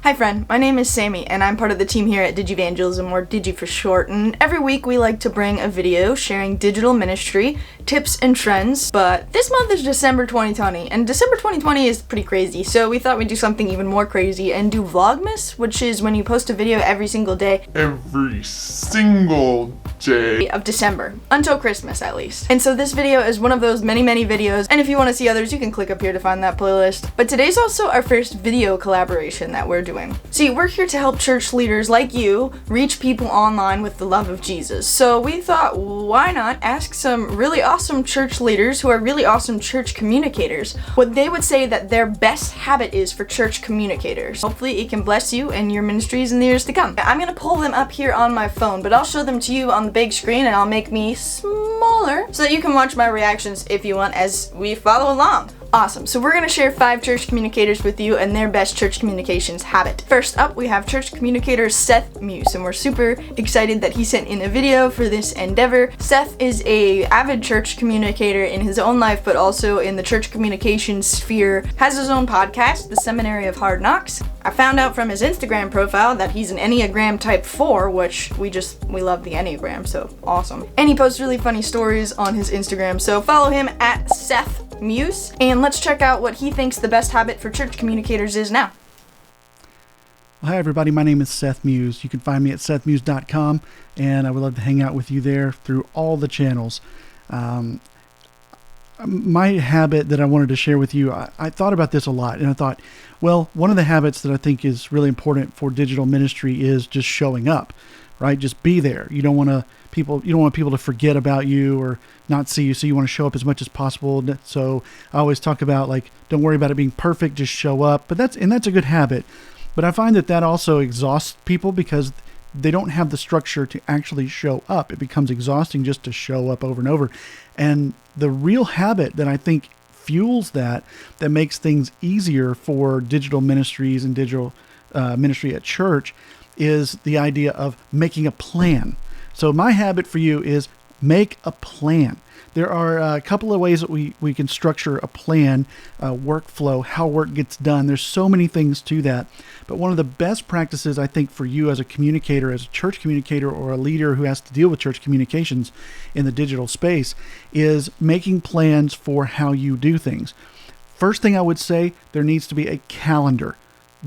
Hi friend, my name is Sammy and I'm part of the team here at Digivangelism, or DIGI for short, and every week we like to bring a video sharing digital ministry, tips and trends, but this month is December 2020 and December 2020 is pretty crazy, so we thought we'd do something even more crazy and do Vlogmas, which is when you post a video every single day. Every single day Of December, until Christmas at least. And so this video is one of those many videos, and if you want to see others you can click up here to find that playlist. But today's also our first video collaboration that we're doing. See, we're here to help church leaders like you reach people online with the love of Jesus. So we thought, why not ask some really awesome church leaders who are really awesome church communicators what they would say that their best habit is for church communicators. Hopefully it can bless you and your ministries in the years to come. I'm gonna pull them up here on my phone, but I'll show them to you on the big screen and I'll make me smaller so that you can watch my reactions if you want as we follow along. Awesome, so we're gonna share 5 church communicators with you and their best church communications habit. First up, we have church communicator Seth Muse, and we're super excited that he sent in a video for this endeavor. Seth is a avid church communicator in his own life, but also in the church communication sphere, has his own podcast, The Seminary of Hard Knocks. I found out from his Instagram profile that he's an Enneagram type 4, which we love the Enneagram, so awesome. And he posts really funny stories on his Instagram, so follow him at Seth Muse, and let's check out what he thinks the best habit for church communicators is now. Well, hi everybody, my name is Seth Muse. You can find me at sethmuse.com, and I would love to hang out with you there through all the channels. My habit that I wanted to share with you, I thought about this a lot, and I thought, well, one of the habits that I think is really important for digital ministry is just showing up, right? Just be there. You don't want people to forget about you or not see you, so you want to show up as much as possible. So I always talk about, like, don't worry about it being perfect, just show up. But that's a good habit. But I find that also exhausts people because they don't have the structure to actually show up. It becomes exhausting just to show up over and over. And the real habit that I think fuels that makes things easier for digital ministries and digital ministry at church is the idea of making a plan. So my habit for you is make a plan. There are a couple of ways that we can structure a plan, workflow, how work gets done. There's so many things to that. But one of the best practices, I think, for you as a communicator, as a church communicator or a leader who has to deal with church communications in the digital space, is making plans for how you do things. First thing I would say, there needs to be a calendar.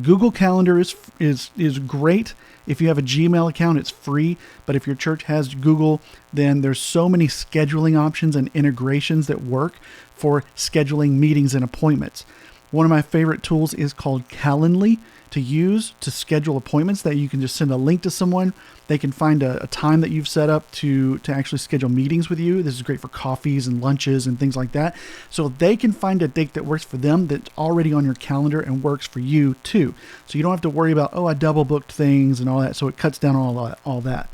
Google Calendar is great. If you have a Gmail account, it's free. But if your church has Google, then there's so many scheduling options and integrations that work for scheduling meetings and appointments. One of my favorite tools is called Calendly to use to schedule appointments, that you can just send a link to someone. They can find a time that you've set up to actually schedule meetings with you. This is great for coffees and lunches and things like that. So they can find a date that works for them that's already on your calendar and works for you too. So you don't have to worry about, I double booked things and all that. So it cuts down on all that,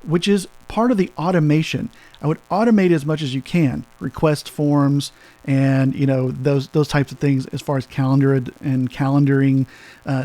which is part of the automation. I would automate as much as you can, request forms and those types of things as far as calendar and calendaring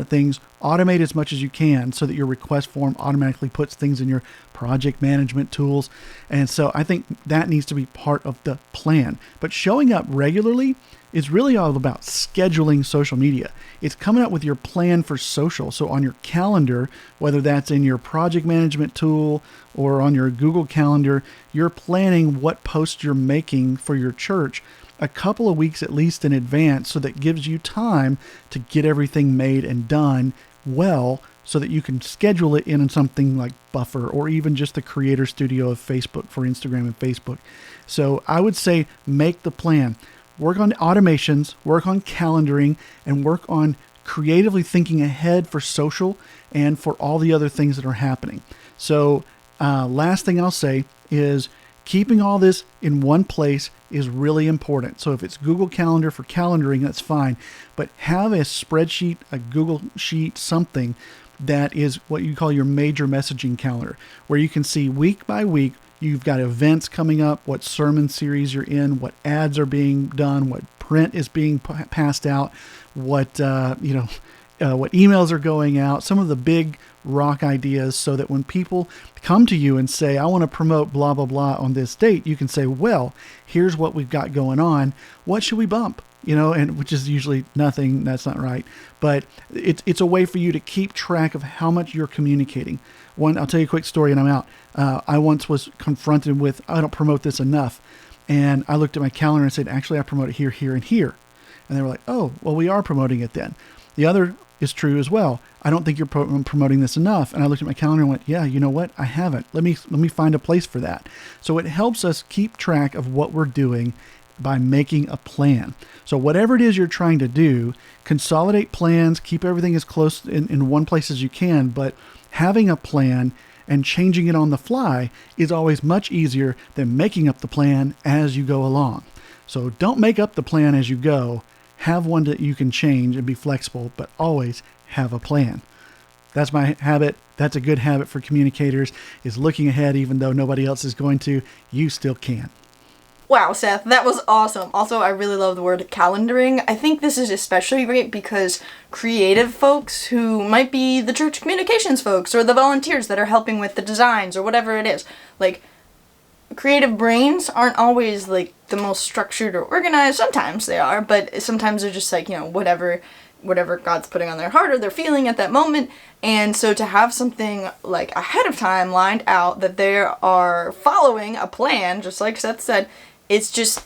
things. Automate as much as you can so that your request form automatically puts things in your project management tools. And so I think that needs to be part of the plan. But showing up regularly is really all about scheduling social media. It's coming up with your plan for social. So on your calendar, whether that's in your project management tool or on your Google Calendar, you're planning what posts you're making for your church a couple of weeks at least in advance, so that gives you time to get everything made and done well, so that you can schedule it in something like Buffer or even just the Creator Studio of Facebook for Instagram and Facebook. So I would say make the plan. Work on automations, work on calendaring, and work on creatively thinking ahead for social and for all the other things that are happening. So last thing I'll say is keeping all this in one place is really important. So if it's Google Calendar for calendaring, that's fine. But have a spreadsheet, a Google Sheet, something that is what you call your major messaging calendar, where you can see week by week, you've got events coming up, what sermon series you're in, what ads are being done, what print is being passed out, what emails are going out, some of the big rock ideas, so that when people come to you and say, I want to promote blah, blah, blah on this date, you can say, well, here's what we've got going on. What should we bump? and which is usually nothing. That's not right. But it's a way for you to keep track of how much you're communicating. I'll tell you a quick story and I'm out. I once was confronted with, I don't promote this enough. And I looked at my calendar and said, actually, I promote it here, here, and here. And they were like, oh, well, we are promoting it then. The other is true as well. I don't think you're promoting this enough. And I looked at my calendar and went, yeah, you know what? I haven't. Let me find a place for that. So it helps us keep track of what we're doing by making a plan. So whatever it is you're trying to do, consolidate plans, keep everything as close in one place as you can, but having a plan and changing it on the fly is always much easier than making up the plan as you go along. So don't make up the plan as you go. Have one that you can change and be flexible, but always have a plan. That's my habit. That's a good habit for communicators, is looking ahead even though nobody else is going to. You still can. Wow, Seth, that was awesome. Also, I really love the word calendaring. I think this is especially great because creative folks who might be the church communications folks or the volunteers that are helping with the designs or whatever it is, like, creative brains aren't always like the most structured or organized. Sometimes they are, but sometimes they're just like, whatever God's putting on their heart or they're feeling at that moment. And so to have something like ahead of time lined out that they are following a plan, just like Seth said, it's just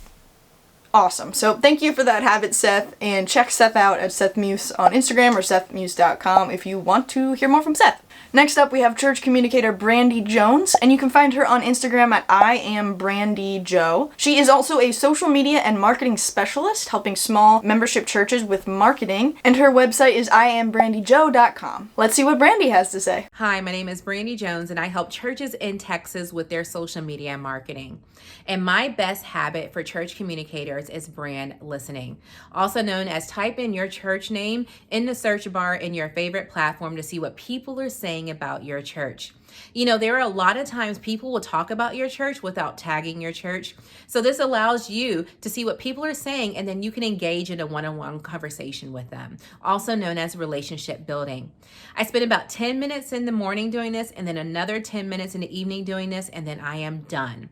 awesome. So thank you for that habit, Seth, and check Seth out at Seth Muse on Instagram or sethmuse.com if you want to hear more from Seth. Next up, we have church communicator Brandi Jones, and you can find her on Instagram at IamBrandiJo. She is also a social media and marketing specialist, helping small membership churches with marketing, and her website is IamBrandiJo.com. Let's see what Brandi has to say. Hi, my name is Brandi Jones, and I help churches in Texas with their social media and marketing. And my best habit for church communicators is brand listening, also known as type in your church name in the search bar in your favorite platform to see what people are saying about your church. There are a lot of times people will talk about your church without tagging your church. So this allows you to see what people are saying, and then you can engage in a one-on-one conversation with them, also known as relationship building. I spend about 10 minutes in the morning doing this, and then another 10 minutes in the evening doing this, and then I am done.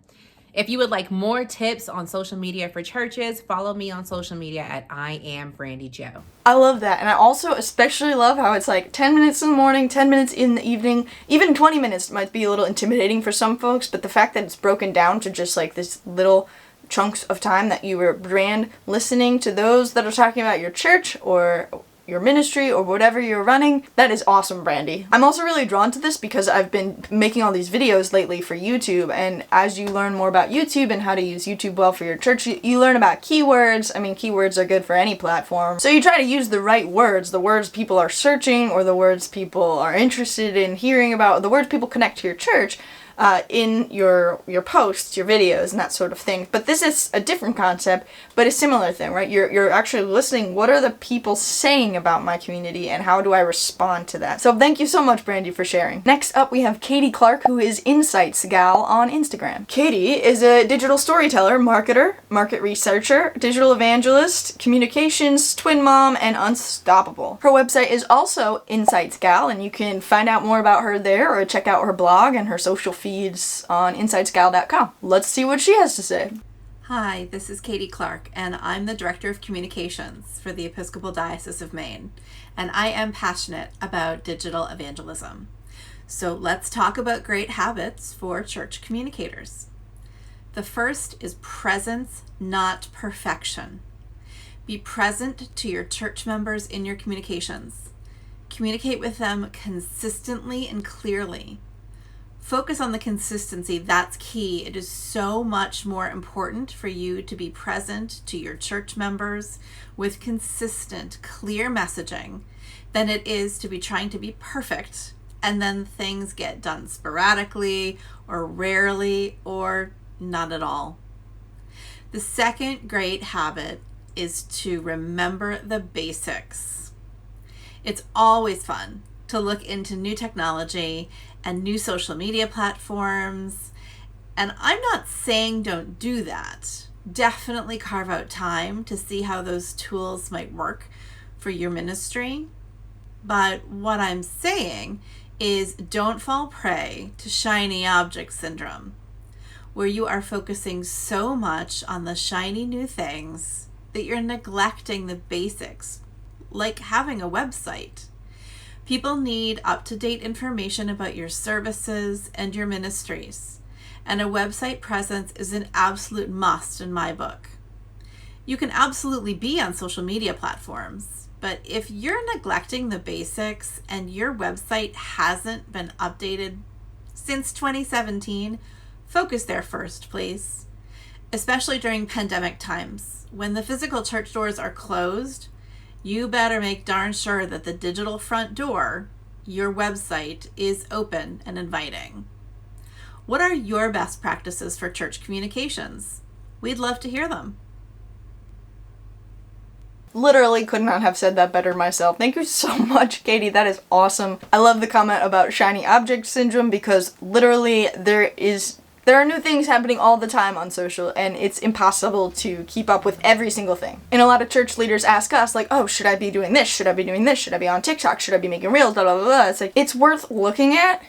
If you would like more tips on social media for churches, follow me on social media at IamBrandiJo. I love that. And I also especially love how it's like 10 minutes in the morning, 10 minutes in the evening, even 20 minutes might be a little intimidating for some folks, but the fact that it's broken down to just like this little chunks of time that you were brand listening to those that are talking about your church or your ministry or whatever you're running, that is awesome, Brandi. I'm also really drawn to this because I've been making all these videos lately for YouTube, and as you learn more about YouTube and how to use YouTube well for your church, you learn about keywords. I mean, keywords are good for any platform. So you try to use the right words, the words people are searching or the words people are interested in hearing about, the words people connect to your church, in your posts, your videos, and that sort of thing. But this is a different concept, but a similar thing, right? You're actually listening. What are the people saying about my community, and how do I respond to that? So thank you so much, Brandi, for sharing. Next up, we have Katie Clark, who is Insights Gal on Instagram. Katie is a digital storyteller, marketer, market researcher, digital evangelist, communications, twin mom, and unstoppable. Her website is also Insights Gal, and you can find out more about her there or check out her blog and her social feeds on insightsgal.com. Let's see what she has to say. Hi, this is Katie Clark, and I'm the Director of Communications for the Episcopal Diocese of Maine, and I am passionate about digital evangelism. So let's talk about great habits for church communicators. The first is presence, not perfection. Be present to your church members in your communications. Communicate with them consistently and clearly. Focus on the consistency. That's key. It is so much more important for you to be present to your church members with consistent, clear messaging than it is to be trying to be perfect and then things get done sporadically or rarely or not at all. The second great habit is to remember the basics. It's always fun to look into new technology and new social media platforms. And I'm not saying don't do that. Definitely carve out time to see how those tools might work for your ministry. But what I'm saying is don't fall prey to shiny object syndrome, where you are focusing so much on the shiny new things that you're neglecting the basics, like having a website. People need up-to-date information about your services and your ministries, and a website presence is an absolute must in my book. You can absolutely be on social media platforms, but if you're neglecting the basics and your website hasn't been updated since 2017, focus there first, please. Especially during pandemic times, when the physical church doors are closed, you better make darn sure that the digital front door, your website, is open and inviting. What are your best practices for church communications? We'd love to hear them. Literally could not have said that better myself. Thank you so much, Katie. That is awesome. I love the comment about shiny object syndrome because literally there are new things happening all the time on social, and it's impossible to keep up with every single thing. And a lot of church leaders ask us, like, oh, should I be doing this? Should I be doing this? Should I be on TikTok? Should I be making reels? Blah, blah, blah, blah. It's like, it's worth looking at.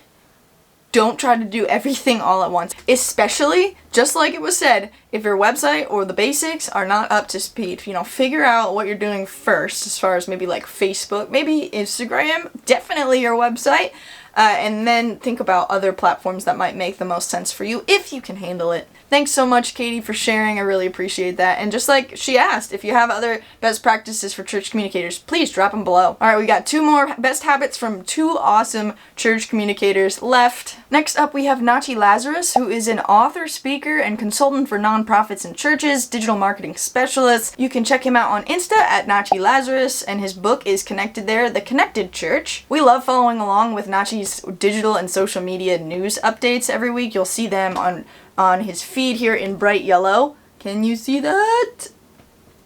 Don't try to do everything all at once. Especially, just like it was said, if your website or the basics are not up to speed, figure out what you're doing first as far as maybe like Facebook, maybe Instagram, definitely your website. And then think about other platforms that might make the most sense for you if you can handle it. Thanks so much, Katie, for sharing. I really appreciate that. And just like she asked, if you have other best practices for church communicators, please drop them below. All right, we got 2 more best habits from 2 awesome church communicators left. Next up, we have Natchi Lazarus, who is an author, speaker, and consultant for nonprofits and churches, digital marketing specialist. You can check him out on Insta at Natchi Lazarus, and his book is connected there, The Connected Church. We love following along with Natchi's digital and social media news updates every week. You'll see them on his feed here in bright yellow. Can you see that?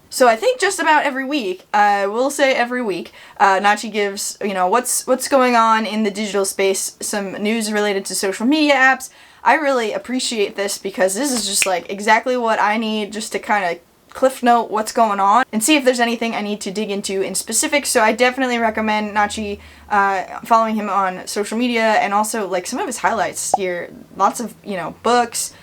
So I think just about every week, we'll say every week, Natchi gives, what's going on in the digital space, some news related to social media apps. I really appreciate this because this is just like exactly what I need just to kind of cliff note what's going on and see if there's anything I need to dig into in specific. So I definitely recommend Natchi, following him on social media, and also like some of his highlights here. Lots of, books,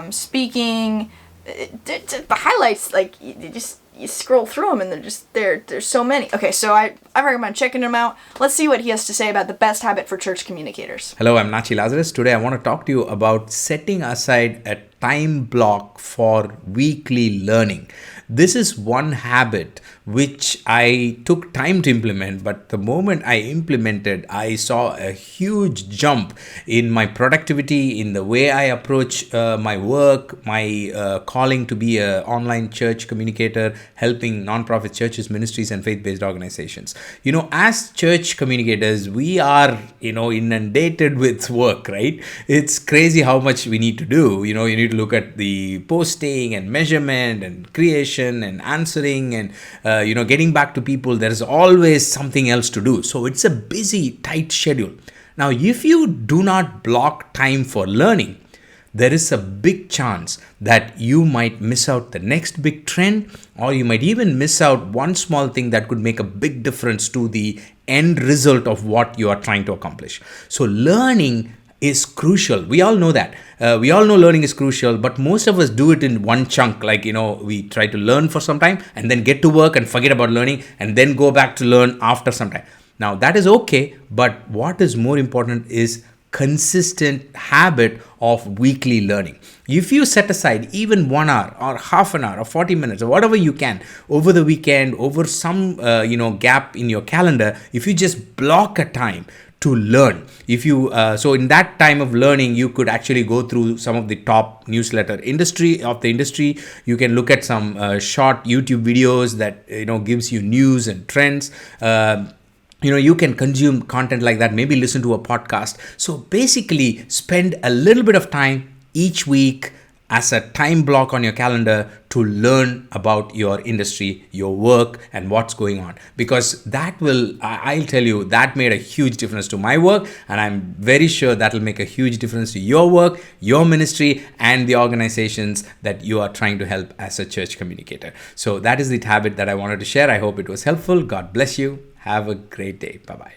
speaking, the highlights, like you scroll through them and there's so many. Okay, so I recommend checking him out. Let's see what he has to say about the best habit for church communicators. Hello, I'm Natchi Lazarus. Today I want to talk to you about setting aside a time block for weekly learning. This is one habit which I took time to implement, but the moment I implemented, I saw a huge jump in my productivity, in the way I approach my work, my calling to be an online church communicator, helping nonprofit churches, ministries, and faith-based organizations. As church communicators, we are, inundated with work, right? It's crazy how much we need to do. You need to look at the posting and measurement and creation and answering and getting back to people. There's always something else to do. So it's a busy, tight schedule. Now, if you do not block time for learning, there is a big chance that you might miss out the next big trend, or you might even miss out one small thing that could make a big difference to the end result of what you are trying to accomplish. So learning is crucial. We all know that. We all know learning is crucial, but most of us do it in one chunk. Like, we try to learn for some time and then get to work and forget about learning and then go back to learn after some time. Now, that is okay, but what is more important is consistent habit of weekly learning. If you set aside even 1 hour or half an hour or 40 minutes or whatever you can over the weekend, over some gap in your calendar, if you just block a time to learn. If you so in that time of learning, you could actually go through some of the top newsletter industry. You can look at some short YouTube videos that gives you news and trends. You can consume content like that, maybe listen to a podcast. So basically spend a little bit of time each week as a time block on your calendar to learn about your industry, your work, and what's going on. Because that will, I'll tell you, that made a huge difference to my work. And I'm very sure that will make a huge difference to your work, your ministry, and the organizations that you are trying to help as a church communicator. So that is the habit that I wanted to share. I hope it was helpful. God bless you. Have a great day. Bye-bye.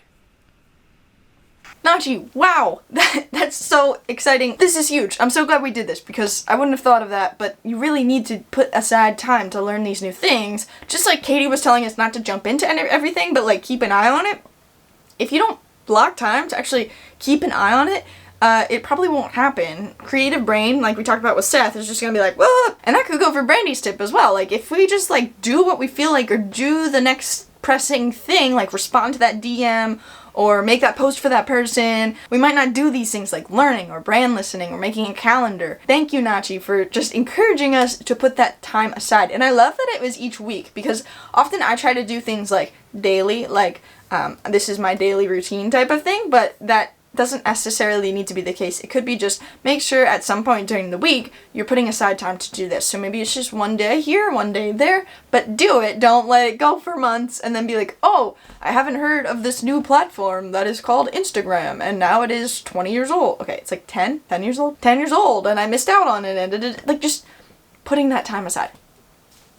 Natchi, wow, that's so exciting. This is huge. I'm so glad we did this because I wouldn't have thought of that, but you really need to put aside time to learn these new things. Just like Katie was telling us not to jump into everything, but like keep an eye on it. If you don't block time to actually keep an eye on it, it probably won't happen. Creative brain, like we talked about with Seth, is just gonna be like, whoa! And that could go for Brandi's tip as well. Like if we just like do what we feel like or do the next pressing thing, like respond to that DM or make that post for that person, we might not do these things like learning or brand listening or making a calendar. Thank you, Natchi, for just encouraging us to put that time aside. And I love that it was each week because often I try to do things like daily, like this is my daily routine type of thing, but that doesn't necessarily need to be the case. It could be just make sure at some point during the week you're putting aside time to do this. So maybe it's just one day here, one day there, but do it. Don't let it go for months and then be like, oh, I haven't heard of this new platform that is called Instagram and now it is 20 years old. Okay, it's like 10 years old? 10 years old and I missed out on it and like just putting that time aside.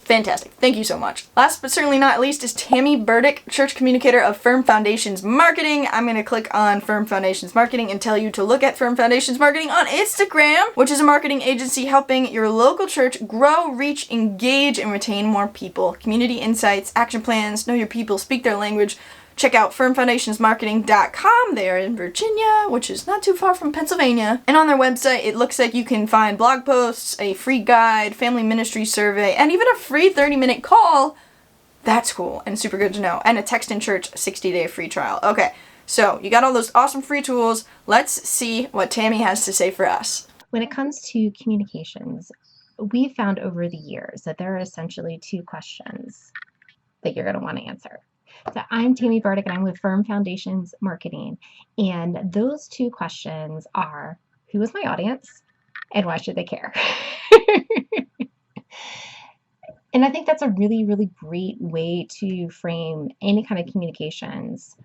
Fantastic. Thank you so much. Last but certainly not least is Tammy Burdick, Church Communicator of Firm Foundations Marketing. I'm going to click on Firm Foundations Marketing and tell you to look at Firm Foundations Marketing on Instagram, which is a marketing agency helping your local church grow, reach, engage, and retain more people. Community insights, action plans, know your people, speak their language. Check out firmfoundationsmarketing.com. They are in Virginia, which is not too far from Pennsylvania. And on their website, it looks like you can find blog posts, a free guide, family ministry survey, and even a free 30-minute call. That's cool and super good to know. And a Text in Church 60-day free trial. Okay, so you got all those awesome free tools. Let's see what Tammy has to say for us. When it comes to communications, we've found over the years that there are essentially two questions that you're going to want to answer. So I'm Tammy Burdick and I'm with Firm Foundations Marketing. And those two questions are, who is my audience and why should they care? And I think that's a really, really great way to frame any kind of communications.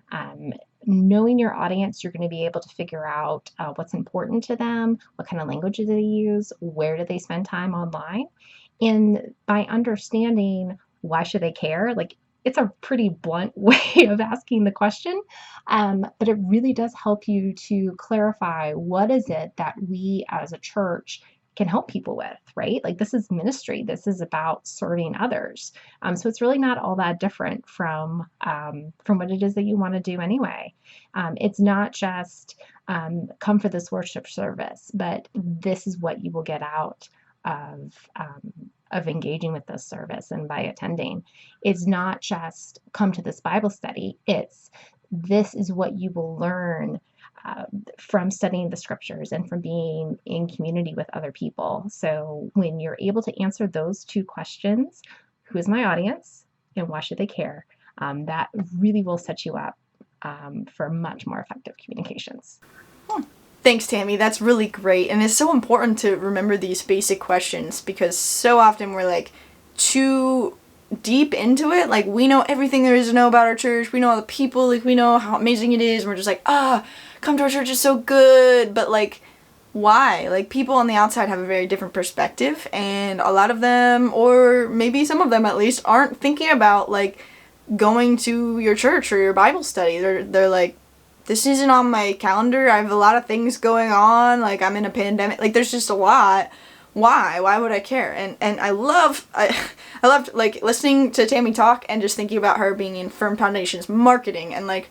Knowing your audience, you're going to be able to figure out what's important to them, what kind of language do they use, where do they spend time online. And by understanding why should they care, like it's a pretty blunt way of asking the question, but it really does help you to clarify what is it that we as a church can help people with, right? Like this is ministry. This is about serving others. So it's really not all that different from what it is that you want to do anyway. It's not just come for this worship service, but this is what you will get out of engaging with this service and by attending. It's not just come to this Bible study. This is what you will learn from studying the scriptures and from being in community with other people. So when you're able to answer those two questions, who is my audience and why should they care? That really will set you up for much more effective communications. Thanks, Tammy. That's really great. And it's so important to remember these basic questions because so often we're like too deep into it. Like we know everything there is to know about our church. We know all the people. Like we know how amazing it is. And we're just like, come to our church is so good. But like, why? Like people on the outside have a very different perspective. And a lot of them, or maybe some of them at least, aren't thinking about like going to your church or your Bible study. They're like, this isn't on my calendar. I have a lot of things going on. Like I'm in a pandemic. Like there's just a lot. Why would I care? And I loved like listening to Tammy talk and just thinking about her being in Firm Foundations Marketing and like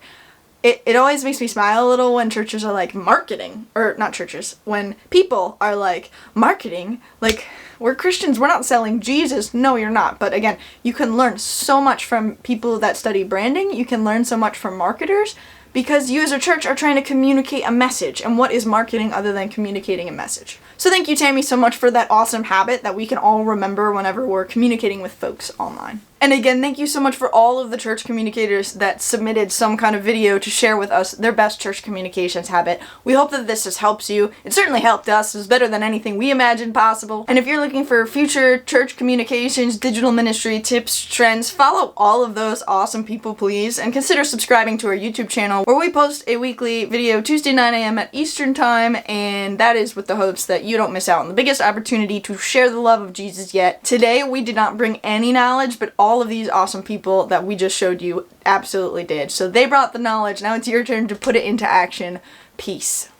it always makes me smile a little when churches are like marketing, or not churches, when people are like marketing. Like we're Christians, we're not selling Jesus. No, you're not. But again, you can learn so much from people that study branding. You can learn so much from marketers. Because you as a church are trying to communicate a message, and what is marketing other than communicating a message? So thank you, Tammy, so much for that awesome habit that we can all remember whenever we're communicating with folks online. And again, thank you so much for all of the church communicators that submitted some kind of video to share with us their best church communications habit. We hope that this just helps you. It certainly helped us. It was better than anything we imagined possible. And if you're looking for future church communications, digital ministry tips, trends, follow all of those awesome people, please. And consider subscribing to our YouTube channel where we post a weekly video Tuesday 9 a.m. at Eastern Time. And that is with the hopes that you don't miss out on the biggest opportunity to share the love of Jesus yet. Today, we did not bring any knowledge, but all all of these awesome people that we just showed you absolutely did. So they brought the knowledge. Now it's your turn to put it into action. Peace.